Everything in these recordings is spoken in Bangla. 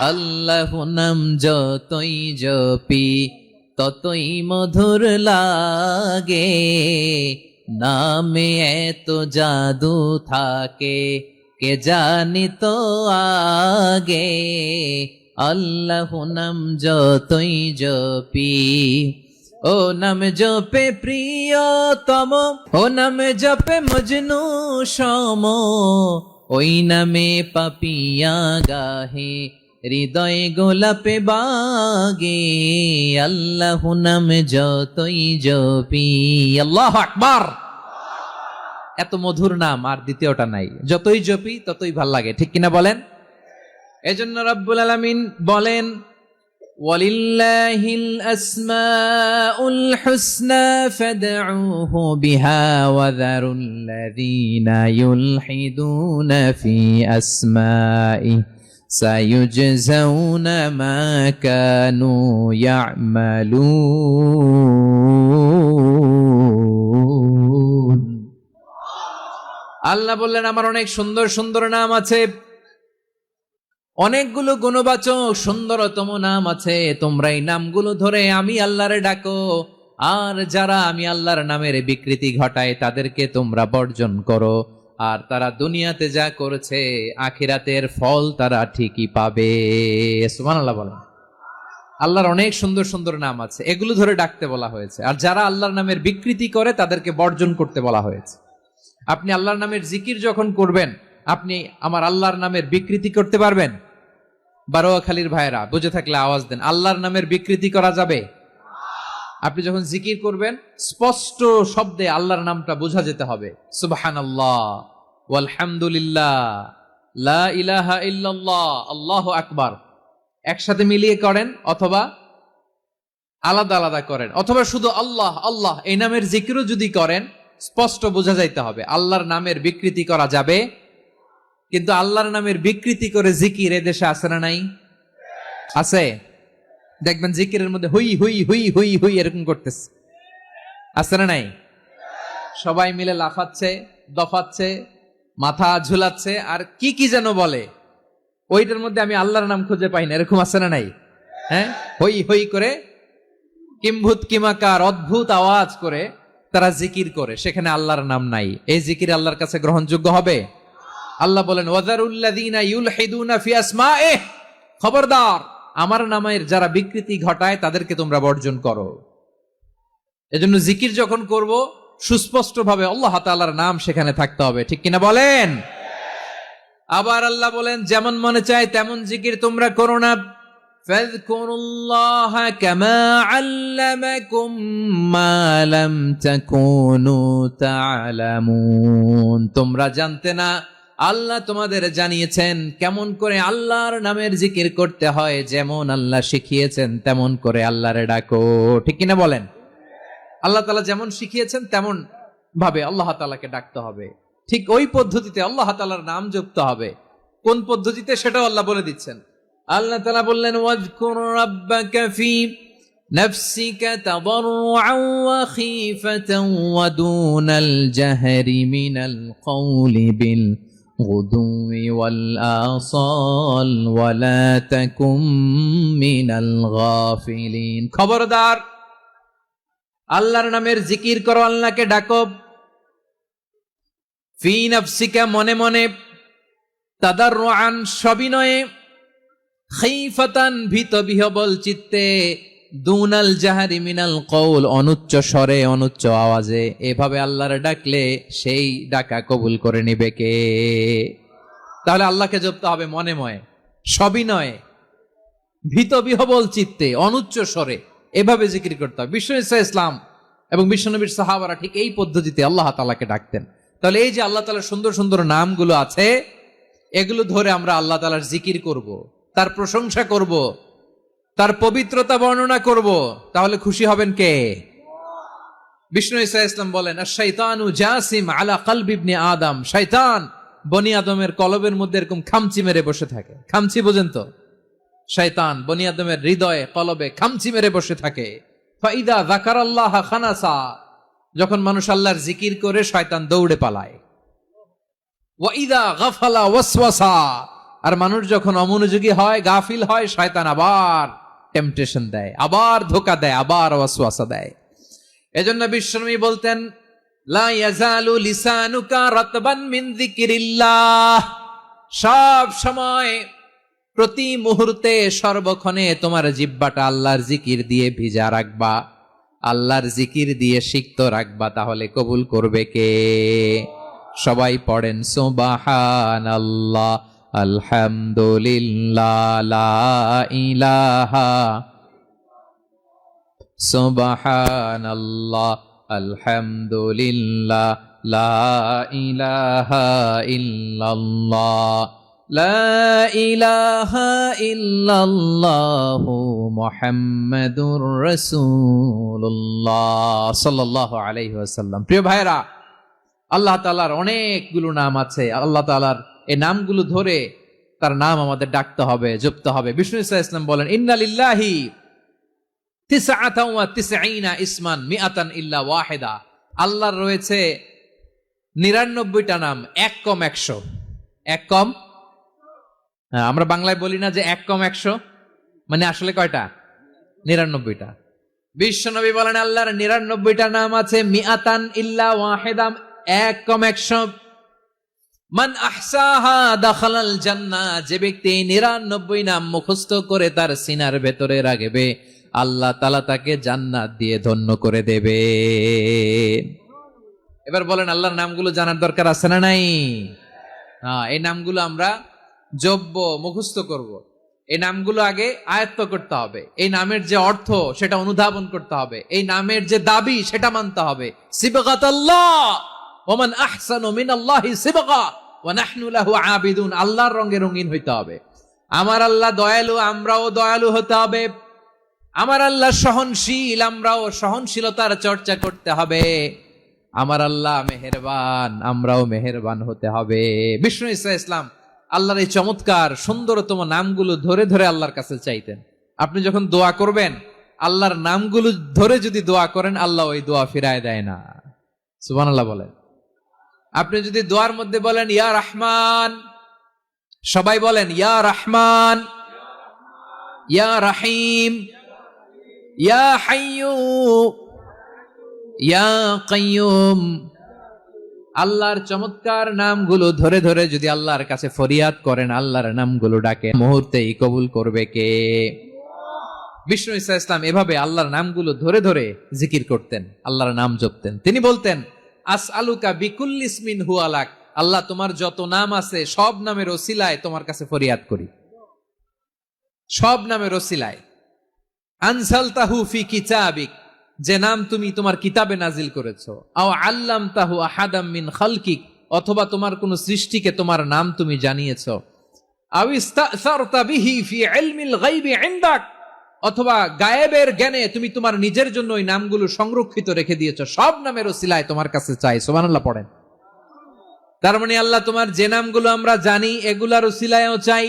আল্লাহ নাম যতই জপি ততই মধুর লাগে, নামে এত জাদু থাকে কে জানি তো আগে। আল্লাহ নাম যতই জপি, ও নাম জপে প্রিয়তম, ও নাম জপে মজনু সম, ওই নামে পাপিয়া গাহে হৃদয় গোলাপে বাগে। আল্লাহ নাম যতই জপি, আল্লাহু আকবার। এত মধুর নাম আর দ্বিতীয়টা নাই, যতই জপি ততই ভাল লাগে, ঠিক কিনা বলেন? এজন্য রব্বুল আলামিন বলেন, ওয়ালিল্লাহিল আসমাউল হুসনা ফাদউহু বিহা ওয়া যারুল্লাযীনা ইউলহিদুনা ফি আসমাইহি সায়ুজজাউনা মা কানু ইয়ামালুন। আল্লাহ বললেন, আমার অনেক সুন্দর সুন্দর নাম আছে, অনেকগুলো গুণবাচক সুন্দরতম নাম আছে। তোমরা এই নামগুলো ধরে আমি আল্লাহরে ডাকো, আর যারা আমি আল্লাহর নামের বিকৃতি ঘটায় তাদেরকে তোমরা বর্জন করো। আর তারা দুনিয়াতে যা করেছে আখিরাতের ফল তারা ঠিকই পাবে। সুবহানাল্লাহ বলেন। আল্লাহর অনেক সুন্দর সুন্দর নাম আছে, এগুলো ধরে ডাকতে বলা হয়েছে। আর যারা আল্লাহর নামের বিকৃতি করে তাদেরকে বর্জন করতে বলা হয়েছে। আপনি আল্লাহর নামের জিকির যখন করবেন, আপনি আমার আল্লাহর নামের বিকৃতি করতে পারবেন? বারোয়াখালীর ভাইরা বুঝে থাকলে আওয়াজ দেন, আল্লাহর নামের বিকৃতি করা যাবে? আপনি যখন জিকির করবেন স্পষ্ট শব্দে আল্লাহর নামটা বোঝা যেতে হবে। সুবহানাল্লাহ, ওয়ালহামদুলিল্লাহ, লা ইলাহা ইল্লাল্লাহ, আল্লাহু আকবার। একসাথে মিলিয়ে করেন অথবা আলাদা আলাদা করেন, অথবা শুধু আল্লাহ আল্লাহ এই নামের জিকিরও যদি করেন স্পষ্ট বোঝা যাইতে হবে। আল্লাহর নামের বিকৃতি করা যাবে, কিন্তু আল্লাহর নামের বিকৃতি করে জিকির এদেশে আছে না নাই? আছে। দেখবেন জিকিরের মধ্যে হুই হুই হুই হুই হুই এরকম করতেছে, আছে না নাই? সবাই মিলে লাফাচ্ছে, দফাচ্ছে, মাথা ঝুলাচ্ছে, আর কি কি যেন বলে, ওইটার মধ্যে আমি আল্লাহর নাম খুঁজে পাই না, এরকম আছে না নাই? হ্যাঁ, হই হই করে কিম্ভূত কিমাকার অদ্ভুত আওয়াজ করে তারা জিকির করে, সেখানে আল্লাহর নাম নাই। এই জিকির আল্লাহর কাছে গ্রহণযোগ্য হবে? আল্লাহ বলেন, ওয়াযারুল্লাযীনা ইউলহিদুনা ফি আসমাইহি, খবরদার আমার নামের যারা বিকৃতি ঘটায় তাদেরকে তোমরা বর্জন করো। এজন্য জিকির যখন করব সুস্পষ্ট ভাবে আল্লাহ তাআলার নাম সেখানে থাকতে হবে, ঠিক কিনা বলেন? আবার আল্লাহ বলেন, যেমন মনে চায় তেমন জিকির তোমরা করো না। ফাযকুরুল্লাহা কামা আল্লামাকুম মা লাম তাকুনু তা'লামুন। তোমরা জানতে না, আল্লাহ তোমাদের জানিয়েছেন কেমন করে আল্লাহর নামের জিকির করতে হয়, যেমন আল্লাহ শিখিয়েছেন তেমন করে আল্লাহরে ডাকো, ঠিক কিনা বলেন? আল্লাহ তাআলা যেমন শিখিয়েছেন তেমন ভাবে আল্লাহ তাআলাকে ডাকতে হবে, ঠিক ওই পদ্ধতিতে আল্লাহ তাআলার নাম জপতে হবে। কোন পদ্ধতিতে সেটাও আল্লাহ বলে দিচ্ছেন। আল্লাহ তাআলা বললেন, ওয়াযকুর রাব্বাকা ফি নাফসিকা তাদাররুআন ওয়া খীফাতান ওয়া দুনাল জাহরি মিনাল কওলি বিল গুদুই ওয়াল আসাল ওয়া লা তাকুম মিনাল গাফিলিন। খবরদার আল্লাহর নামের জিকির করো, আল্লাহকে ডাকো। ফি নাফসিকা মনে মনে, তাদাররুআন সবিনয়ে, খাইফাতান ভীত বিহবল চিত্তে, দুনাল জাহারি মিনাল কওল অনুচ্চ স্বরে অনুচ্চ আওয়াজে। এভাবে আল্লাহর ডাকলে সেই ডাকা কবুল করে নিবে কে? তাহলে আল্লাহকে জপতে হবে মনে মনে, সবিনয়ে, ভীত বিহবল চিত্তে, অনুচ্চ স্বরে, এভাবে জিকির করতে হবে। বিষ্ণু ইসলাম এবং বিশ্বনবীর সাহাবারা ঠিক এই পদ্ধতিতে আল্লাহ তাআলাকে ডাকতেন। তাহলে এই যে আল্লাহ তাআলার সুন্দর সুন্দর নামগুলো আছে, এগুলো ধরে আমরা আল্লাহ তাআলার জিকির করব, তার প্রশংসা করব, তার পবিত্রতা বর্ণনা করব, তাহলে খুশি হবেন কে? বিষ্ণু ইসলাম বলেন, আশ-শাইতানু জাসিম আলা কলবি ইবনে আদম। শয়তান বনি আদমের কলবের মধ্যে এরকম খামচি মেরে বসে থাকে। খামচি বোঝেন তো? শয়তান বনি আদমের হৃদয়ে কলবে খামচি মেরে বসে থাকে। ফাইদা যাকারাল্লাহ খানাসা, যখন মানুষ আল্লাহর জিকির করে শয়তান দৌড়ে পালায়। ওয়া ইদা গাফালা ওয়াসওয়াসা, আর মানুষ যখন অমনোযোগী হয়, গাফিল হয়, শয়তান আবার টেম্পটেশন দেয়, আবার ধোঁকা দেয়, আবার ওয়াসওয়াসা দেয়। এজন্য বিশ্বনবী বলতেন, লা ইয়াজালু লিসানুকা রাতবান মিন যিকিরিল্লাহ, সব সময় প্রতি মুহূর্তে সর্বক্ষণে তোমার জিহ্বাটা আল্লাহর জিকির দিয়ে ভিজা রাখবা, আল্লাহর জিকির দিয়ে সিক্ত রাখবা, তাহলে কবুল করবে কে? সবাই পড়েন সুবহানাল্লাহ, আলহামদুলিল্লাহ, লা ইলাহা, সুবহানাল্লাহ, আলহামদুলিল্লাহ, লা ইলাহা ইল্লাল্লাহ, লা ইলাহা ইল্লাল্লাহু মুহাম্মাদুর রাসূলুল্লাহ সাল্লাল্লাহু আলাইহি ওয়াসাল্লাম। প্রিয় ভাইরা, আল্লাহ তাআলার অনেকগুলো নাম আছে। আল্লাহ তাআলার এই নামগুলো ধরে তার নাম আমাদের ডাকতে হবে, জপতে হবে। বিষ্ণু সাল্লাল্লাহু আলাইহি ওয়াসাল্লাম বলেন, ইন্না লিল্লাহি 99 ইসমান মিআতান ইল্লা ওয়াহিদা। আল্লাহর রয়েছে 99টা নাম, এক কম 100। এক কম, আমরা বাংলায় বলি না যে এক কম 100, মানে আসলে কয়টা? 99টা। বিশ্বনবী বলেন আল্লাহর 99টা নাম আছে, মিআতান ইল্লা ওয়াহিদা, এক কম 100। মান আহসাহা দাখালাল জান্নাহ, যে ব্যক্তি 99 নাম মুখস্থ করে তার সিনার ভেতরে রাখবে, আল্লাহ তাআলা তাকে জান্নাত দিয়ে ধন্য করে দেবে। এবার বলেন, আল্লাহর নামগুলো জানার দরকার আছে না নাই? এই নামগুলো আমরা জপব, মুখস্থ করব। এই নামগুলো আগে আয়ত্ত করতে হবে। এই নামের যে অর্থ সেটা অনুধাবন করতে হবে। এই নামের যে দাবি সেটা মানতে হবে। সিবগাতাল্লাহ ওয়া মান আহসানু মিনাল্লাহি সিবগা ওয়া নাহনু লাহু আবিদুন। আল্লাহর রঙে রঙিন হইতে হবে। আমার আল্লাহ দয়ালু, আমরাও দয়ালু হতে হবে। আমার আল্লাহ সহনশীল, আমরাও সহনশীলতার চর্চা করতে হবে। আমার আল্লাহ মেহেরবান, আমরাও মেহেরবান হতে হবে। বিষ্ণু ঈসা ইসলাম আল্লাহর এই চমৎকার সুন্দরতম নামগুলো ধরে ধরে আল্লাহর কাছে চাইতেন। আপনি যখন দোয়া করবেন, আল্লাহর নামগুলো ধরে যদি দোয়া করেন, আল্লাহ ওই দোয়া ফিরায় দেয় না। সুবহানাল্লাহ বলেন। আপনি যদি দোয়ার মধ্যে বলেন ইয়া রহমান, সবাই বলেন ইয়া রহমান, ইয়া রহিম, ইয়া হাইয়ু, ইয়া কাইয়ুম, আল্লাহর চমৎকার নামগুলো ধরে ধরে যদি আল্লাহর কাছে ফরিয়াদ করেন, আল্লাহর নামগুলো ডাকে, মুহূর্তেই কবুল করবে কে? বিষ্ণু ঈসা ইসলাম এভাবে আল্লাহর নামগুলো ধরে ধরে জিকির করতেন, আল্লাহর নাম জপতেন। তিনি বলতেন, আসআলুকা বিকুল্লি ইসমিন হুয়া লাক, আল্লাহ তোমার যত নাম আছে সব নামের ওসিলায় তোমার কাছে ফরিয়াদ করি, সব নামের ওসিলায়। আনজালতাহু ফি কিতাবিক, যে নাম তুমি তোমার কিতাবে নাজিল করেছো। আও আল্লামতাহু আহাদাম মিন খালকিক, অথবা তোমার কোন সৃষ্টিকে তোমার নাম তুমি জানিয়েছো। আও ইস্তাসারতা বিহি ফি ইলমিল গায়বি ইনদাক, অথবা গায়েবের জ্ঞানে তুমি তোমার নিজের জন্য ওই নামগুলো সংরক্ষিত রেখে দিয়েছো। সব নামের ওসিলায় তোমার কাছে চাই। সুবহানাল্লাহ পড়েন। তার মানে আল্লাহ তোমার যে নামগুলো আমরা জানি এগুলার ওসিলায়ও চাই,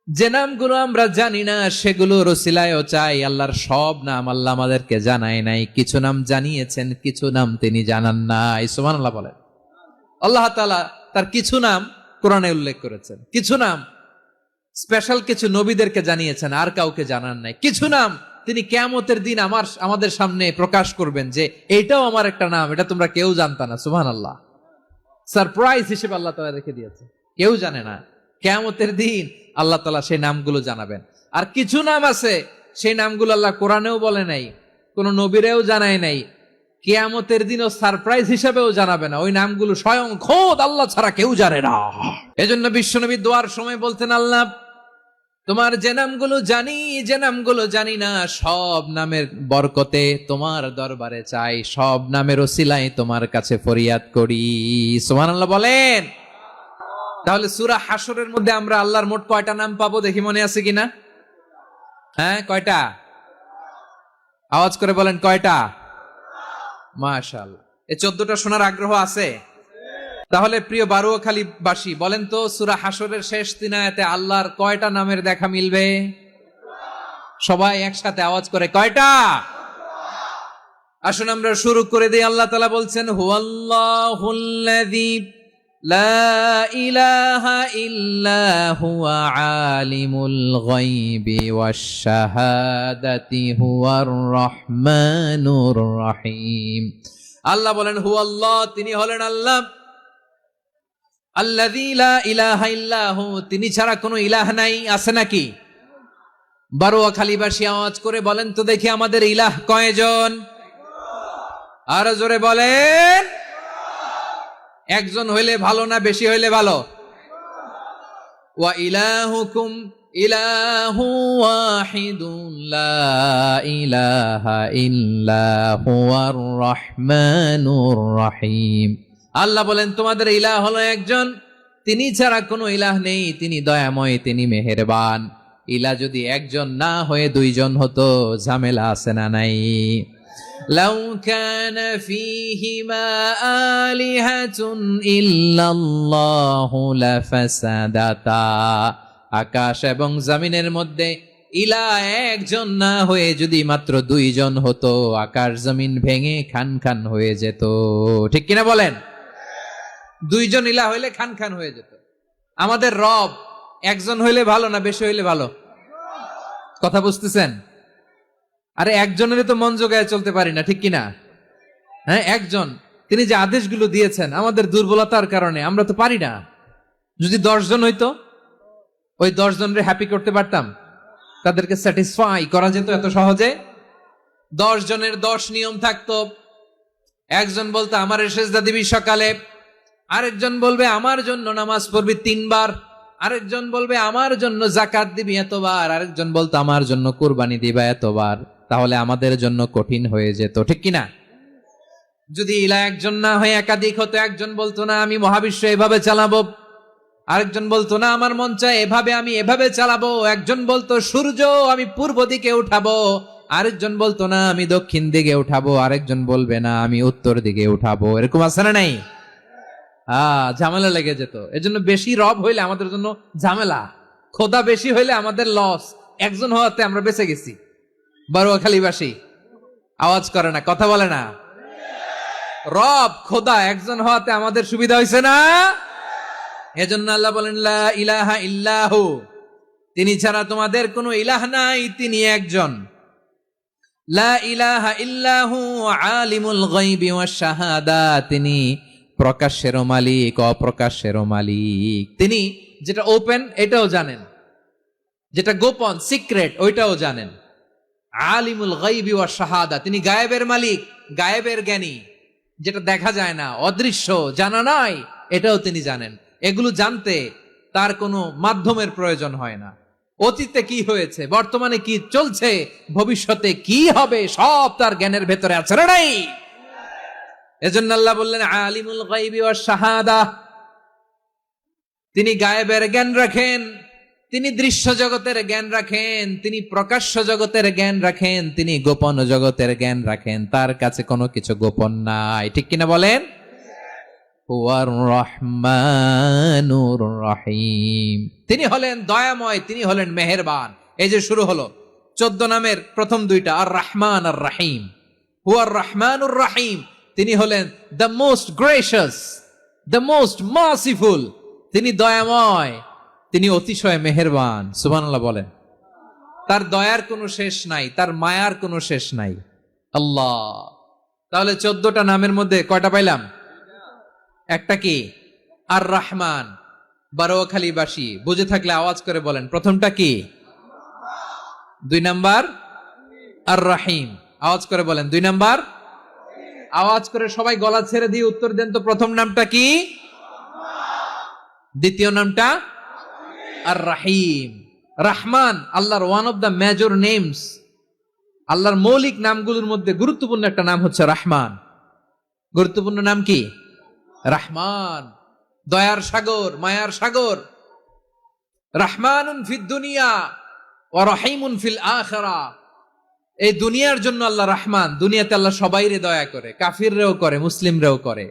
যে নামগুলো আমরা জানি না সেগুলোর ওসিলায়ও চাই। আল্লাহর সব নাম আল্লাহ আমাদেরকে জানায় নাই, কিছু নাম জানিয়েছেন, কিছু নাম তিনি জানান নাই। সুবহানাল্লাহ বলেন। আল্লাহ তাআলা তার কিছু নাম কোরআনে উল্লেখ করেছেন, কিছু নাম স্পেশাল কিছু নবীদেরকে জানিয়েছেন, আর কাউকে জানান নাই। কিছু নাম তিনি কিয়ামতের দিন আমাদের সামনে প্রকাশ করবেন যে এটাও আমার একটা নাম, এটা তোমরা কেউ জানতা না। সুবহানাল্লাহ, সারপ্রাইজ হিসেবে আল্লাহ তাআলা রেখে দিয়েছে, কেউ জানে না। কিয়ামতের দিন আল্লাহ তাআলা সেই নামগুলো জানাবেন। আর কিছু নাম আছে সেই নামগুলো আল্লাহ কোরআনেও বলে নাই, কোন নবীরেও জানায় নাই, কিয়ামতের দিনও সারপ্রাইজ হিসেবেও জানাবে না। ওই নামগুলো স্বয়ং খোদ আল্লাহ ছাড়া কেউ জানে না। এজন্য বিশ্বনবী দোয়ার সময় বলতেন, আল্লাহ তোমার যে নামগুলো জানি, যে নামগুলো জানি না, সব নামের বরকতে তোমার দরবারে চাই, সব নামের ওসিলায় তোমার কাছে ফরিয়াদ করি। সুবহানাল্লাহ বলেন। তাহলে সূরা হাশরের মধ্যে আমরা আল্লাহর মোট কয়টা নাম পাবো দেখি, মনে আছে কিনা? হ্যাঁ, কয়টা? আওয়াজ করে বলেন কয়টা? মাশাআল্লাহ। এই 14টা শোনার আগ্রহ আছে? তাহলে প্রিয় বারুয়াখালীবাসী বলেন তো, সূরা হাশরের শেষ 3 আয়াতে আল্লাহর কয়টা নামের দেখা মিলবে? সবাই একসাথে আওয়াজ করে কয়টা? আসুন আমরা শুরু করে দিই। আল্লাহ তাআলা বলছেন, হুয়াল্লাহুল্লাযী লা ইলাহা ইল্লা হুয়া আলিমুল গায়বি ওয়াশ শাহাদাতি হুয়ার রহমানুর রহিম। আল্লাহ বলেন হুয়াল্লাহ, তিনি হলেন আল্লাহ। আল্লাযী লা ইলাহা ইল্লাহু, তিনি ছাড়া কোনো ইলাহ নাই। আছে নাকি? বারোয়াখালীবাসী আওয়াজ করে বলেন তো দেখি আমাদের ইলাহ কয়জন? আরো জোরে বলেন। একজন হইলে ভালো না বেশি হইলে ভালো? ওয়া ইলাহুকুম ইলাহু ওয়াহিদুন লা ইলাহা ইল্লা হুয়ার রহমানুর রহিম। আল্লাহ বলেন তোমাদের ইলাহ হলো একজন, তিনি ছাড়া কোনো ইলাহ নেই, তিনি দয়াময়, তিনি মেহেরবান। ইলাহ যদি একজন না হয়ে দুইজন হতো, ঝামেলা আছে না নাই? লাউ কানা ফীহিমা আলিহাতুন ইল্লাল্লাহু লাফাসাদাতা, আকাশ এবং জমিনের মধ্যে ইলাহ একজন না হয়ে যদি মাত্র দুইজন হতো, আকাশ জমিন ভেঙে খান খান হয়ে যেত। ঠিক কিনা বলেন? দুইজন ইলাহ হইলে খান খান হয়ে যেত। আমাদের রব একজন হইলে ভালো না বেশি হইলে ভালো? কথা বুঝতেছেন? আরে একজনের তো মন জোগায় চলতে পারি না, ঠিক কিনা? হ্যাঁ, একজন, তিনি যে আদেশগুলো দিয়েছেন আমাদের দুর্বলতার কারণে আমরা তো পারি না। যদি 10 জন হইতো, ওই 10 জনের হ্যাপি করতে পারতাম, তাদেরকে স্যাটিসফাই করা যেত এত সহজে? 10 জনের 10 নিয়ম থাকতো। একজন বলতো আমার সেজদা দিবি সকালে, আরেকজন বলবে আমার জন্য নামাজ পড়বি 3 বার, আরেকজন বলবে আমার জন্য যাকাত দিবি এতবার, আরেকজন বলতো আমার জন্য কুরবানি দিবা এতবার। তাহলে আমাদের জন্য কঠিন হয়ে যেত, ঠিক কিনা? যদি ইলাহ একজন না হয়ে একাধিক হতো, একজন বলতো না আমি মহাবিশ্ব এভাবে চালাবো, আরেকজন বলতো না আমার মন চায় এভাবে, আমি এভাবে চালাবো, একজন বলতো সূর্য আমি পূর্ব দিকে উঠাবো, আরেকজন বলতো না আমি দক্ষিণ দিকে উঠাবো, আরেকজন বলবে না আমি উত্তর দিকে উঠাবো। এরকম আছে না নাই? ঝামেলা লেগে যেত। এজন্য বেশি রব হইলে আমাদের জন্য ঝামেলা, খোদা বেশি হইলে আমাদের লস। একজন হওয়াতে আমরা বেঁচে গেছি। বারোয়াখালীবাসী আওয়াজ করে না, কথা বলে না। রব খোদা একজন হওয়াতে আমাদের সুবিধা হয়েছে না? এজন্য আল্লাহ বলেন লা ইলাহা ইল্লাহু, তিনি ছাড়া তোমাদের কোনো ইলাহ নাই, তিনি একজন। লা ইলাহা ইল্লাহু আলিমুল গায়বি ওয়াশ শাহাদা, তিনি প্রকাশ্যেরও মালিক অপ্রকাশ্যেরও মালিক। তিনি যেটা ওপেন এটাও জানেন, যেটা গোপন সিক্রেট ওইটাও জানেন। আলিমুল গায়বি ওয়াশ শাহাদা, তিনি গায়েবের মালিক, গায়েবের জ্ঞানী, যেটা দেখা যায় না, অদৃশ্য, জানা নাই, এটাও তিনি জানেন। এগুলো জানতে তার কোনো মাধ্যমের প্রয়োজন হয় না। অতীতে কি হয়েছে, বর্তমানে কি চলছে, ভবিষ্যতে কি হবে, সব তার জ্ঞানের ভেতরে আছে না নাই? এজন্য আল্লাহ বললেন আলিমুল গায়বি ওয়াশ শাহাদা, তিনি গায়েবের জ্ঞান রাখেন, তিনি দৃশ্য জগতের জ্ঞান রাখেন, তিনি প্রকাশ্য জগতের জ্ঞান রাখেন, তিনি গোপন জগতের জ্ঞান রাখেন। তার কাছে কোনো কিছু গোপন নাই, ঠিক কিনা বলেন? হুয়ার রহমানুর রহিম, তিনি হলেন দয়াময়, তিনি হলেন মেহেরবান। এই যে শুরু হলো 14 নামের প্রথম দুইটা, আর রহমান আর রহিম। হুয়ার রহমানুর রহিম, তিনি হলেন the most gracious, the most merciful, তিনি দয়াময়, তিনি অতিশয় মেহেরবান। সুবহানাল্লাহ বলেন। তার দয়ার কোনো শেষ নাই, তার মায়ার কোনো শেষ নাই। আল্লাহ, তাহলে 14টা নামের মধ্যে কয়টা পাইলাম? একটা কি? আর রহমান। বারোয়াখালীবাসী বুঝে থাকলে আওয়াজ করে বলেন প্রথমটা কি? 2 নাম্বার আর রহিম। আওয়াজ করে বলেন 2 নাম্বার। আওয়াজ করে সবাই গলা ছেড়ে দিয়ে উত্তর দেন তো, প্রথম নামটা কি? দ্বিতীয় নামটা? আর রহিম। রহমান আল্লাহর one of the major names, আল্লাহর মৌলিক নামগুলোর মধ্যে গুরুত্বপূর্ণ একটা নাম হচ্ছে রহমান। গুরুত্বপূর্ণ নাম কি? রহমান, দয়ার সাগর, মায়ার সাগর। রহমানুন ফিদ দুনিয়া ওয়া রহিমুন ফিল আখিরা। এই দুনিয়ার জন্য আল্লাহ রহমান, দুনিয়াতে আল্লাহ সবাইরে দয়া করে, কাফিররেও করে, মুসলিমরেও করে।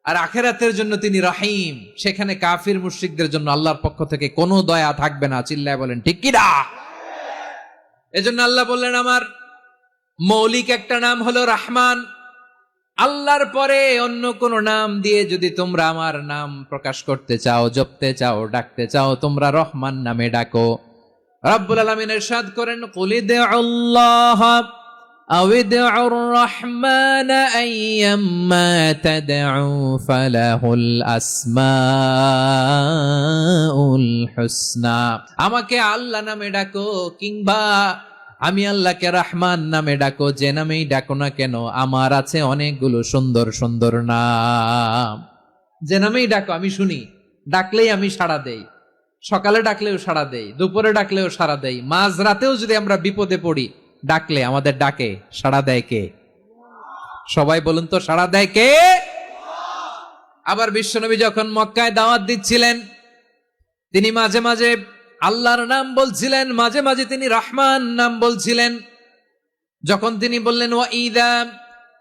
আর আখিরাতের জন্য তিনি রহিম, সেখানে কাফির মুশরিকদের জন্য আল্লাহর পক্ষ থেকে কোনো দয়া থাকবে না। চিল্লায় বলেন ঠিক কি না? এজন্য আল্লাহ বললেন আমার মৌলিক একটা নাম হলো রহমান, আল্লাহর পরে অন্য কোন নাম দিয়ে যদি তোমরা আমার নাম প্রকাশ করতে চাও, জপতে চাও, ডাকতে চাও, তোমরা রহমান নামে ডাকো। রব্বুল আলামিন ইরশাদ করেন, কুলিদুল্লাহ আও ইদউর রহমান আইয়াম্মা তাদউ ফালাহুল আসমাউল হুসনা। আমাকে আল্লাহ নামে ডাকো কিংবা আমি আল্লাহকে রহমান নামে ডাকো, যে নামেই ডাকো না কেন আমার আছে অনেকগুলো সুন্দর সুন্দর নাম। যে নামেই ডাকো আমি শুনি, ডাকলেই আমি সাড়া দেই। সকালে ডাকলেও সাড়া দেই, দুপুরে ডাকলেও সাড়া দেই, মাঝ রাতেও যদি আমরা বিপদে পড়ি ডাকলে আমাদের ডাকে সাড়া দেয় কে? সবাই বলুন তো, সাড়া দেয় কে? আবার বিশ্বনবী যখন মক্কায় দাওয়াত দিচ্ছিলেন, তিনি মাঝে মাঝে আল্লাহর নাম বলছিলেন, মাঝে মাঝে তিনি রহমান নাম বলছিলেন। যখন তিনি বললেন ওয়াইদা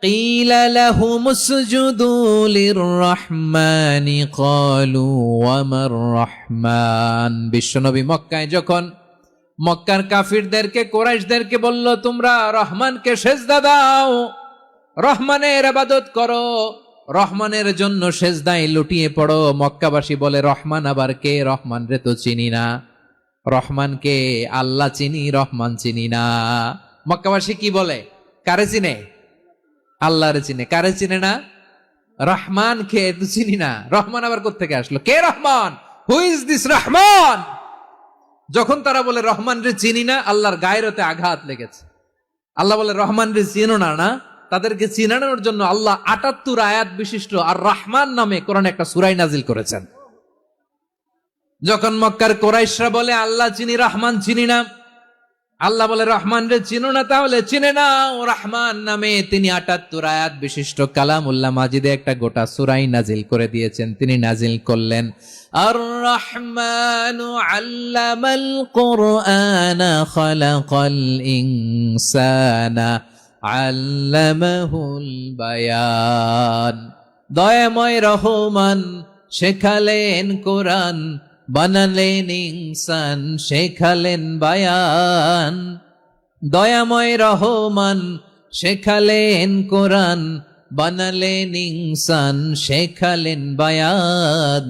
কিলা লাহুম উসজুদু লিররহমানি ক্বালু ওয়ামার রহমান। বিশ্বনবী মক্কায় যখন মক্কার কাফিরদেরকে, কুরাইশদেরকে বলল তোমরা রহমানকে সেজদা দাও, রহমানের ইবাদত করো, রহমানের জন্য সেজদায় লুটিয়ে পড়ো, মক্কাবাসী বলে রহমান আবার কে? রহমান রে তো চিনি না। রহমানকে আল্লাহ চিনি, রহমান চিনি না। মক্কাবাসী কি বলে? কারে চিনে? আল্লাহরে চিনে। কারে চিনে না? রহমান কে তো চিনি না। রহমান আবার কোত্থেকে আসলো? কে Rahman? Who is this Rahman? যখন তারা বলে রহমান রে চিনি না, আল্লাহর গায়রতে আঘাত লেগেছে। আল্লাহ বলে রহমান রে চিনো না, না? তাদেরকে চিনানোর জন্য আল্লাহ ৭৮ আয়াত বিশিষ্ট আর রহমান নামে কোরআনে একটা সূরা নাজিল করেছেন। যখন মক্কার কুরাইশরা বলে আল্লাহ চিনি, রহমান চিনি না, আল্লাহ বলে রহমান রে চিনো না, তাহলে চিনে নাও রহমান নামে। তিনি ৭৮ আয়াত বিশিষ্ট কালামুল্লাহ মাজিদে একটা গোটা সূরাই নাজিল করে দিয়েছেন। তিনি নাজিল করলেন, আর রহমানু আল্লামাল কুরআনা খালাকাল ইনসানা আল্লামাহুল বায়ান। দয়াময় রহমান শেখালেন কোরআন, বানালেন ইনসান, শেখালেন বায়ান। দয়াময় রহমান শেখালেন কোরআন, বানালেন ইনসান, শেখালেন বায়ান।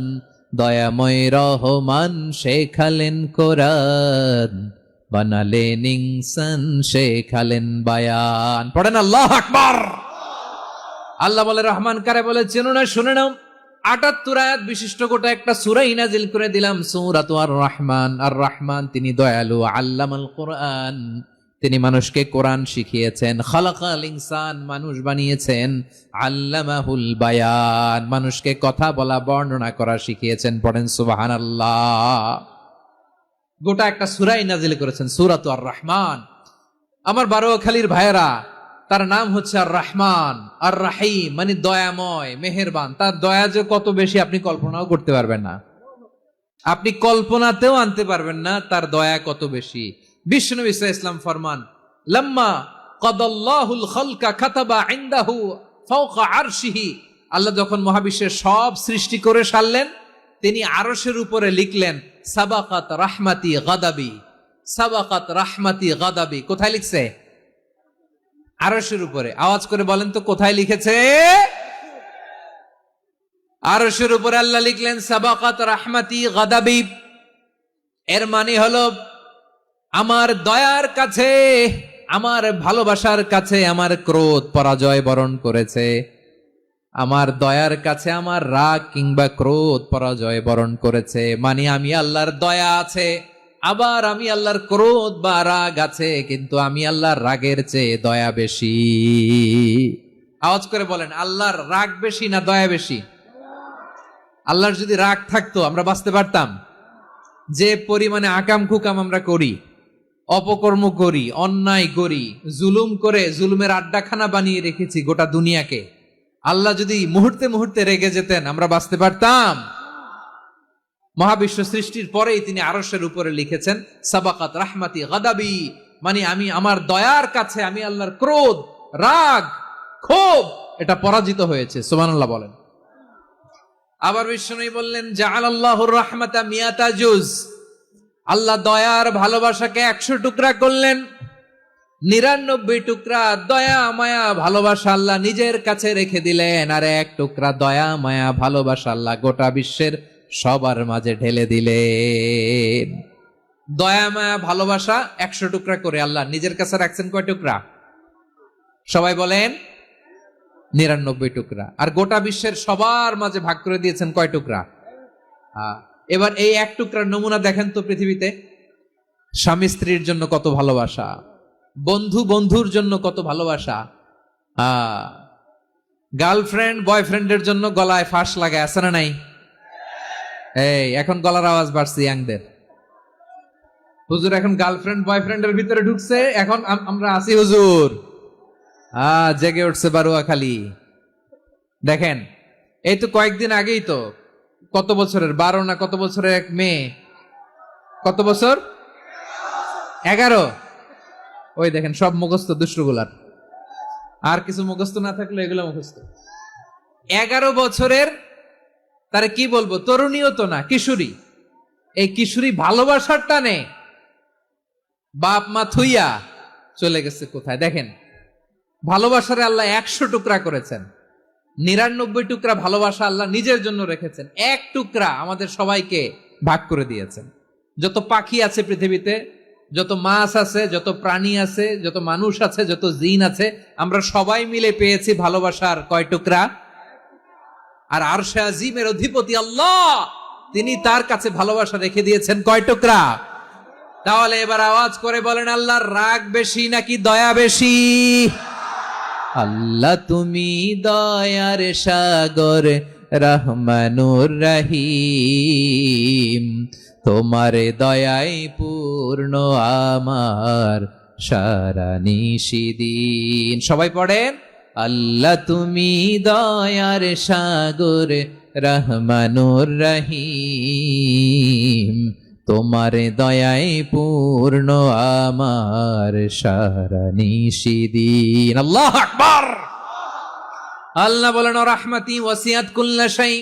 দয়াময় রহমান শেখালেন কোরআন, বানালেন ইনসান, শেখালেন বায়ান। পড়েন আল্লাহু আকবার। আল্লাহ বলে রহমান কারে বলে চেনো না? শুনে নাও, ৭৮ আয়াত বিশিষ্ট গোটা একটা সূরাই নাজিল করে দিলাম, সূরাতু আর রহমান। আর রহমান তিনি দয়ালু, আল্লামাল কোরআন, তিনি মানুষকে কোরআন শিখিয়েছেন, খালাকাল ইনসান, মানুষ বানিয়েছেন, আল্লামাহুল বায়ান, মানুষকে কথা বলা, বর্ণনা করা শিখিয়েছেন। পড়েন সুবহানাল্লাহ। গোটা একটা সূরাই নাজিল করেছেন, সূরাতু আর রহমান। আমার বারোয়াখালীর ভাইয়েরা, তার নাম হচ্ছে আর রহমান, আর রাহিম, মানে দয়াময়, মেহেরবান। তার দয়া যে কত বেশি আপনি কল্পনাও করতে পারবেন না, আপনি কল্পনাতেও আনতে পারবেন না তার দয়া কত বেশি। বিশ্বনবী সাল্লাল্লাহু আলাইহি ওয়াসাল্লাম ফরমান, লাম্মা কাদাল্লাহুল খালকা কাতাবা ইনদাহু ফাওকা আরশিহি। আল্লাহ যখন মহাবিশ্বের সব সৃষ্টি করে সারলেন, তিনি আরশের উপরে লিখলেন সাবাকাত রাহমাতি গাদাবি, সাবাকাত রাহমাতি গাদাবি। কোথায় লিখছে? আরশের উপরে। আওয়াজ করে বলেন তো কোথায় লিখেছে? আরশের উপরে আল্লাহ লিখলেন সাবাকাত রাহমাতি গাদাবি। এর মানে হলো আমার দয়ার কাছে, আমার ভালোবাসার কাছে আমার ক্রোধ পরাজয় বরণ করেছে। আমার দয়ার কাছে আমার রাগ কিংবা ক্রোধ পরাজয় বরণ করেছে। মানে আমি আল্লাহর দয়া আছে, আবার আমি আল্লাহর ক্রোধ বা রাগ আছে, কিন্তু আমি আল্লাহর রাগের চেয়ে দয়া বেশি। আওয়াজ করে বলেন, আল্লাহর রাগ বেশি না দয়া বেশি? আল্লাহর যদি রাগ থাকতো আমরা বাঁচতে পারতাম? যে পরিমাণে আকাম কুকাম আমরা করি, অপকর্ম করি, অন্যায় করি, জুলুম করে জুলুমের আড্ডাখানা বানিয়ে রেখেছি গোটা দুনিয়াকে, আল্লাহ যদি মুহূর্তে মুহূর্তে রেগে যেতেন আমরা বাঁচতে পারতাম? মহাবিশ্ব সৃষ্টির পরেই তিনি আরশের উপরে লিখেছেন সাবাকাত রাহমাতি গাদাবি, মানে আমি আমার দয়ার কাছে আমি আল্লাহর ক্রোধ, রাগ, ক্ষোভ এটা পরাজিত হয়েছে। সুবহানাল্লাহ বলেন। আবার বিষ্ণু বললেন জাআলাল্লাহুর রাহমাতা মিয়াতা জুজ, আল্লাহ দয়ার ভালোবাসাকে 100 টুকরা করলেন। 99 টুকরা দয়া মায়া ভালোবাসা আল্লাহ নিজের কাছে রেখে দিলেন, আর 1 টুকরা দয়া মায়া ভালোবাসা আল্লাহ গোটা বিশ্বের সবার মাঝে ঢেলে দিলেন। দয়া মায়া ভালোবাসা 100 টুকরা করে আল্লাহ নিজের কাছে রাখছেন কয় টুকরা? সবাই বলেন 99 টুকরা। আর গোটা বিশ্বের সবার মাঝে ভাগ করে দিয়েছেন কয় টুকরা? এবার এই 1 টুকরার নমুনা দেখেন তো পৃথিবীতে। স্বামী স্ত্রীর জন্য কত ভালোবাসা, বন্ধু বন্ধুর জন্য কত ভালোবাসা, গার্লফ্রেন্ড বয়ফ্রেন্ডের জন্য গলায় ফাঁস লাগায়, আছে না নাই? এই এখন গলার আওয়াজ বাড়ছে ইয়াংদের। হুজুর এখন গার্লফ্রেন্ড বয়ফ্রেন্ডের ভিতরে ঢুকছে, এখন আমরা আছি হুজুর। জেগে উঠছে বারুয়া খালি। দেখেন এই তো কয়েকদিন আগেই তো, কত বছরের 12 না কত বছরের এক মেয়ে, কত বছর? 11। ওই দেখেন সব মুখস্থ দুষ্টগুলার, আর কিছু মুখস্থ না থাকলে এগুলো মুখস্থ। 11 বছরের, তারে কি বলবো, তরুণীও তো না, কিশোরী। এই কিশোরী ভালোবাসার টানে বাপ মা থুইয়া চলে গেছে কোথায়? দেখেন ভালোবাসারে আল্লাহ 100 টুকরা করেছেন, 99 টুকরা ভালোবাসা আল্লাহ নিজের জন্য রেখেছেন, 1 টুকরা আমাদের সবাইকে ভাগ করে দিয়েছেন। যত পাখি আছে পৃথিবীতে, যত মাছ আছে, যত প্রাণী আছে, যত মানুষ আছে, যত জিন আছে, আমরা সবাই মিলে পেয়েছি ভালোবাসার কয় টুকরা? আর আরশে আজিমের অধিপতি আল্লাহ, তিনি তার কাছে ভালোবাসা রেখে দিয়েছেন কয় টুকরা? তাহলে এবার আওয়াজ করে বলেন, আল্লাহর রাগ বেশি নাকি দয়া বেশি? আল্লাহ তুমি দয়ার সাগর রহমানুর রহিম, তোমার দয়াই পূর্ণ আমার সারা নিশিদিন। সবাই পড়েন, আল্লাহ তুমি দয়ার সাগর রহমানুর রহিম, তোমার দয়াই পূর্ণ আমার সারা নিশিদিন। আল্লাহু আকবার। আল্লাহ বলেন, রাহমাতি ওয়াসিআত কুল্লা শাই,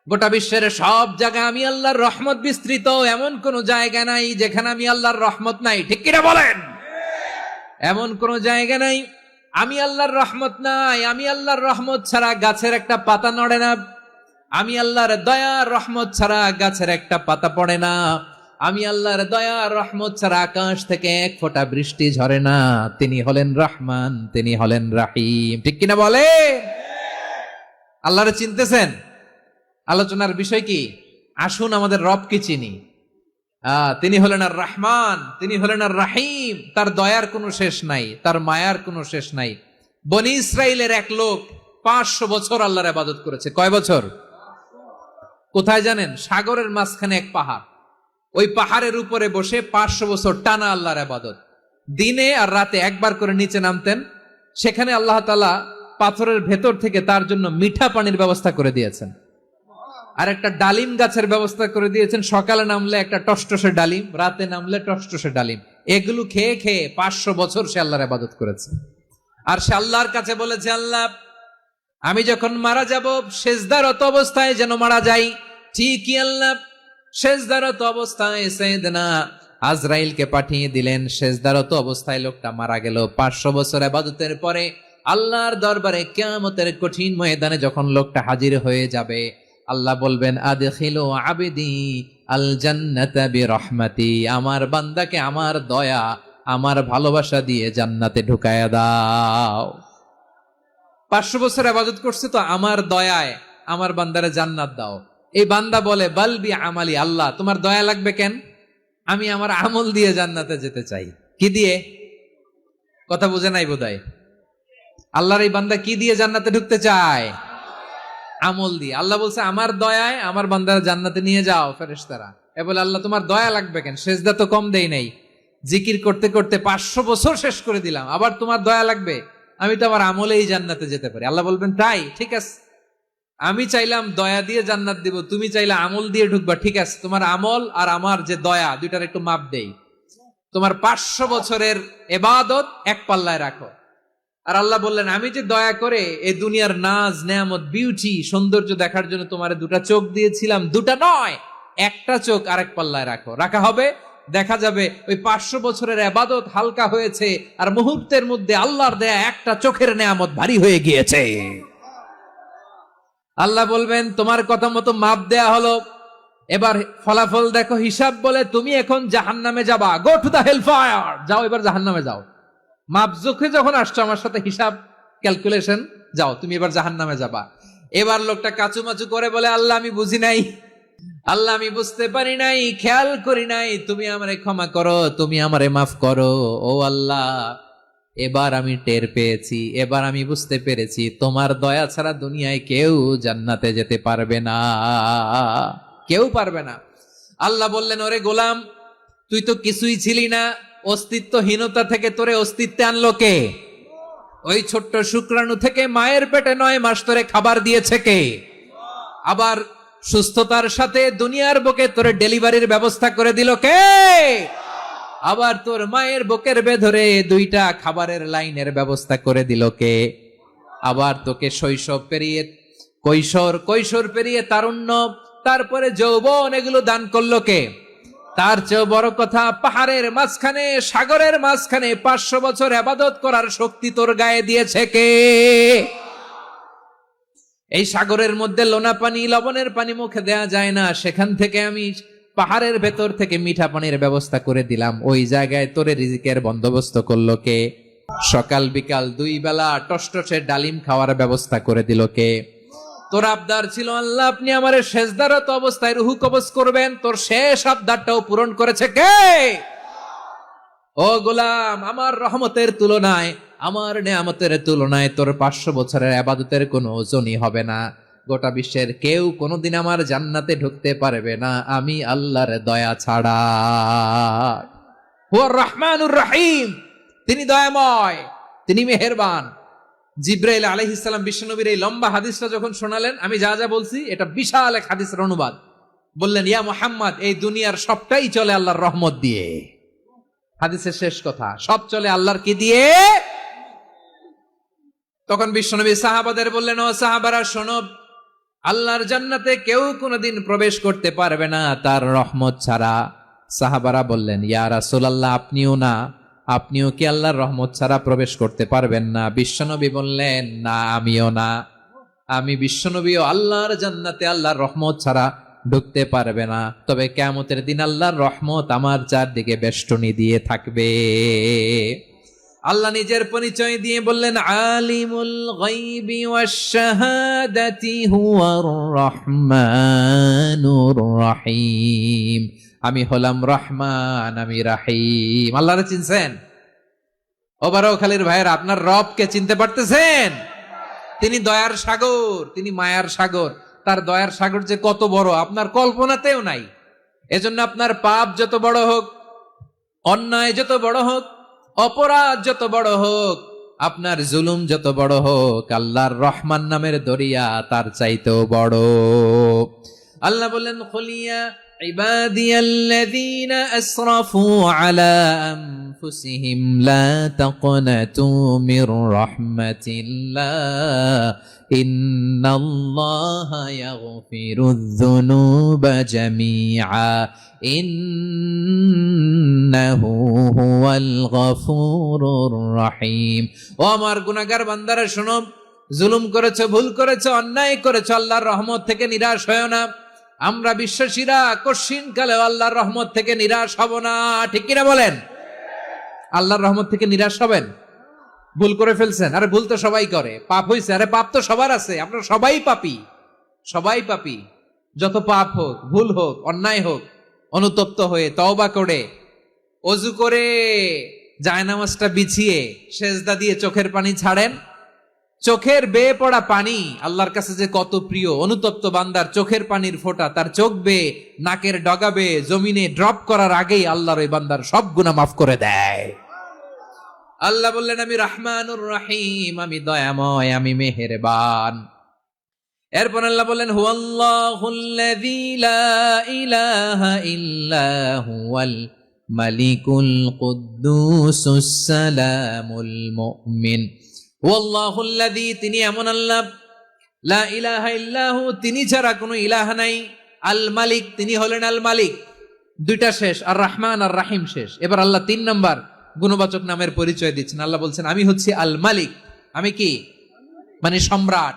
গোটা বিশ্বের সব জায়গায় আমি আল্লাহর রহমত বিস্তৃত, এমন কোন জায়গা নাই যেখানে আমি আল্লাহর রহমত নাই। ঠিক কিনা বলেন? এমন কোন জায়গা নাই আমি আল্লাহর রহমত নাই। আমি আল্লাহর রহমত ছাড়া গাছের একটা পাতা নড়ে না, আমি আল্লাহর দয়া রহমত ছাড়া গাছের একটা পাতা পড়ে না, আমি আল্লাহর দয়া রহমত ছাড়া আকাশ থেকে 1 ফোঁটা বৃষ্টি ঝরে না। তিনি হলেন রহমান, তিনি হলেন রাহিম। ঠিক কিনা বলে? আল্লাহরে চিনতেছেন? আলোচনার বিষয় কি? আসুন আমাদের রবকে চিনি। তিনি হলেন আর রহমান, তিনি হলেন আর রাহিম। তার দয়ার কোনো শেষ নাই, তার মায়ার কোনো শেষ নাই। বনি ইসরাইলের এক লোক 500 বছর আল্লাহর ইবাদত করেছে। কয় বছর? কোথায় জানেন? সাগরের মাঝখানে এক পাহাড়, ওই পাহাড়ের উপরে বসে 500 বছর টানা আল্লাহর ইবাদত। দিনে আর রাতে একবার করে নিচে নামতেন। সেখানে আল্লাহ তাআলা পাথরের ভেতর থেকে তার জন্য মিঠা পানির ব্যবস্থা করে দিয়েছেন, আর একটা ডালিম গাছের ব্যবস্থা করে দিয়েছেন। সকালে নামলে একটা টসটসে ডালিম, রাতে নামলে টসটসে ডালিম। এগুলো খেয়ে খেয়ে 500 বছর সে আল্লাহর ইবাদত করেছে। আর সে আল্লাহর কাছে বলেছে, আল্লাহ আমি যখন মারা যাব সেজদারত অবস্থায় যেন মারা যাই। ঠিকই আল্লাহ সেজদারত অবস্থায় সাইয়েদনা আজরাইলকে পাঠিয়ে দিলেন। সেজদারত অবস্থায় লোকটা মারা গেল। 500 বছর ইবাদতের পরে আল্লাহর দরবারে কিয়ামতের কঠিন ময়দানে যখন লোকটা হাজির হয়ে যাবে, আল্লাহ বলবেন, আদখিলু আবদি আল জান্নাতা বিরহমাতি, আমার বান্দাকে আমার দয়া আমার ভালোবাসা দিয়ে জান্নাতে ঢুকায়া দাও। 500 বছর ইবাদত করছে তো আমার দয়ায় আমার বান্দারে জান্নাত দাও। এই বান্দা বলে, বালবি আমালি, আল্লাহ তোমার দয়া লাগবে কেন? আমি আমার আমল দিয়ে জান্নাতে যেতে চাই। কি দিয়ে? কথা বুঝে নাই বোধহয়। আল্লাহর এই বান্দা কি দিয়ে জান্নাতে ঢুকতে চায়? আমল দিয়ে। আল্লাহ বলছে, আমার দয়ায় আমার বান্দারা জান্নাতে নিয়ে যাও ফেরেশতারা। এ বলে, আল্লাহ তোমার দয়া লাগবে কেন? সেজদা তো কম দেই নাই, জিকির করতে করতে 500 বছর শেষ করে দিলাম, আবার তোমার দয়া লাগবে? আমি তো আমার আমলেই জান্নাতে যেতে পারি। আল্লাহ বলবেন, তাই ঠিক আছে, আমি চাইলাম দয়া দিয়ে জান্নাত দিব, তুমি চাইলে আমল দিয়ে ঢুকবা। ঠিক আছে, তোমার আমল আর আমার যে দয়া, দুইটার একটু মাপ দেই। তোমার 500 বছরের ইবাদত এক পাল্লায় রাখো। আর আল্লাহ বললেন, আমি যে দয়া করে এই দুনিয়ার নাজ নেয়ামত বিউটি সৌন্দর্য দেখার জন্য তোমার 2টা চোখ দিয়েছিলাম, 2টা নয় 1টা চোখ আরেক পাল্লায় রাখো। রাখা হবে? দেখা যাবে ওই 500 বছরের ইবাদত হালকা হয়েছে আর মুহূর্তের মধ্যে আল্লাহর দেয়া একটা চোখের নেয়ামত ভারী হয়ে গিয়েছে। আল্লাহ বলবেন তোমার কথা মতো মাপ দেয়া হলো, এবার ফলাফল দেখো, হিসাব বলে তুমি এখন জাহান্নামে যাবা, go to the hell fire, যাও এবার জাহান্নামে যাও। মাপ চোখে যখন আসছো আমার সাথে হিসাব ক্যালকুলেশন, যাও তুমি এবার জাহান্নামে যাবা। এবার লোকটা কাচুমাচু করে বলে আল্লাহ আমি বুঝি নাই, আল্লাহ আমি বুঝতে পারি নাই, খেয়াল করি নাই, তুমি আমারে ক্ষমা করো, তুমি আমারে মাফ করো। ও আল্লাহ, এবার আমি টের পেয়েছি, এবার আমি বুঝতে পেরেছি তোমার দয়া ছাড়া দুনিয়ায় কেউ জান্নাতে যেতে পারবে না, কেউ পারবে না। আল্লাহ বললেন ওরে গোলাম, তুই তো কিছুই ছিলি না, অস্তিত্বহীনতা থেকে তোরে অস্তিত্বে আনলো কে? ওই ছোট্ট শুক্রাণু থেকে মায়ের পেটে 9 মাস ধরে খাবার দিয়েছে কে? আবার সুস্থতার সাথে দুনিয়ার বুকে তোর ডেলিভারির ব্যবস্থা করে দিল কে? আবার তোর মায়ের বুকের ভেতরে 2টা খাবারের লাইনের ব্যবস্থা করে দিল কে? আবার তোকে শৈশব পেরিয়ে কৈশোর পেরিয়ে তারুণ্য, তারপরে যৌবন, এগুলো দান করলো কে? তার চেয়ে বড় কথা, পাহাড়ের মাঝখানে, সাগরের মাঝখানে 500 বছর ইবাদত করার শক্তি তোর গায়ে দিয়েছে কে? এই সাগরের মধ্যে লোনা পানি, লবণের পানি মুখে দেয়া যায় না, সেখান থেকে আমি পাহাড়ের ভেতর থেকে মিঠা পানির ব্যবস্থা করে দিলাম, ওই জায়গায় তোরে রিজিকের বন্দোবস্ত করলো কে? সকাল বিকাল 2 বেলা টসটসে ডালিম খাওয়ার ব্যবস্থা করে দিল কে? তোর আবদার ছিল আল্লাহ আপনি আমারে সেজদারত অবস্থায় রুহু কবজ করবেন, তোর শেষ আবদারটাও পূরণ করেছে কে? ও গোলাম, আমার রহমতের তুলনায়, আমার নেয়ামতের তুলনায় তোর 500 বছরের ইবাদতের কোনো ওজনই হবে না। গোটা বিশ্বের কেউ কোনোদিন আমার জান্নাতে ঢুকতে পারবে না আমি আল্লাহর দয়া ছাড়া। হুয়ার রহমানুর রহিম, তিনি দয়াময়, তিনি মেহেরবান। জিব্রাইল আলাইহিস সালাম বিশ্বনবীর এই লম্বা হাদিসটা যখন শোনালেন, আমি যা যা বলছি এটা বিশাল এক হাদিসের অনুবাদ, বললেন ইয়া মুহাম্মদ, এই দুনিয়ার সবটাই চলে আল্লাহর রহমত দিয়ে। হাদিসের শেষ কথা, সব চলে আল্লাহর কি দিয়ে? তখন বিশ্বনবী সাহাবাদের বললেন, ও সাহাবারা শোনো, আল্লাহর জান্নাতে কেউ কোনোদিন প্রবেশ করতে পারবে না তার রহমত ছাড়া। সাহাবারা বললেন, ইয়া রাসূলুল্লাহ, আপনিও না, আপনিও কি আল্লাহর রহমত ছাড়া প্রবেশ করতে পারবেন না? বিশ্বনবী বললেন, না আমিও না, আমি বিশ্বনবীও আল্লাহর জান্নাতে আল্লাহর রহমত ছাড়া ঢুকতে পারবে না, তবে কিয়ামতের দিন আল্লাহর রহমত আমার চারদিকে বেষ্টনী দিয়ে থাকবে। আল্লাহ নিজের পরিচয় দিয়ে বললেন, আলিমুল গায়বি ওয়াশ শাহাদাতি হুয়ার রহমানুর রহিম, আমি হলাম রহমান, আমি রাহিম। আল্লাহরে চিনছেন? ও বারোখালীর ভাইয়ের, আপনার রবকে চিনতে পারতেছেন? তিনি দয়ার সাগর, তিনি মায়ার সাগর। তার দয়ার সাগর যে কত বড় আপনার কল্পনাতেও নাই। এজন্য আপনার পাপ যত বড় হোক, অন্যায় যত বড় হোক, অপরাধ যত বড় হোক, আপনার জুলুম যত বড় হোক, আল্লাহর রহমান নামের দরিয়া তার চাইতেও বড়। আল্লাহ বললেন, খুলিয়া ইবাদিয়াল্লাযীনা আসরাফু আলা আনফুসিহিম লা তাকনাতু মির রাহমাতিল্লাহ ইন্নাল্লাহা ইয়াগফিরুয যুনুবা জামিআ ইন্নাহু হুয়াল গফুরুর রহিম। ও আমার গুনাহগার বান্দারা শোনো, জুলুম করেছো, ভুল করেছো, অন্যায় করেছো, আল্লাহর রহমত থেকে নিরাশ হয়ো না। আমরা বিশ্বাসীরা কশিনকালেও আল্লাহর রহমত থেকে নিরাশ হব না, ঠিক কিনা বলেন? আল্লাহর রহমত থেকে নিরাশ হবেন? ভুল করে ফেলছেন, আরে ভুল তো সবাই করে, পাপ হয়েছে, আরে পাপ তো সবার আছে, আমরা সবাই পাপী, সবাই পাপী। যত পাপ হোক, ভুল হোক, অন্যায় হোক, অনুতপ্ত হয়ে তওবা করে, ওযু করে, জায়নামাজটা বিছিয়ে সেজদা দিয়ে চোখের পানি ছাড়েন। চোখের বেয়ে পড়া পানি আল্লাহর কাছে যে কত প্রিয়। অনুতপ্ত বান্দার চোখের পানির ফোঁটা তার চোখ বেয়ে, নাকের ডগা বেয়ে জমিনে ড্রপ করার আগেই আল্লাহর ওই বান্দার সব গুনাহ মাফ করে দেয়। আল্লাহ বললেন, আমি রহমানুর রহিম, আমি দয়াময়, আমি মেহেরবান। এরপর আল্লাহ বললেন, হুয়াল্লাহুল্লাযী লা ইলাহা ইল্লা হুয়াল মালিকুল কুদ্দুসুস সালামুল মুমিন। ওয়াল্লাহুল্লাযী, তিনি এমন আল্লাহ, লা ইলাহা ইল্লাহু, তিনি ছাড়া কোনো ইলাহ নাই, আল মালিক, তিনি হলেন আল মালিক। দুইটা শেষ, আর রহমান আর রাহিম শেষ। এবার আল্লাহ 3 নাম্বার গুণবাচক নামের পরিচয় দিচ্ছেন। আল্লাহ বলছেন আমি হচ্ছি আল মালিক। আমি কি? মানে সম্রাট।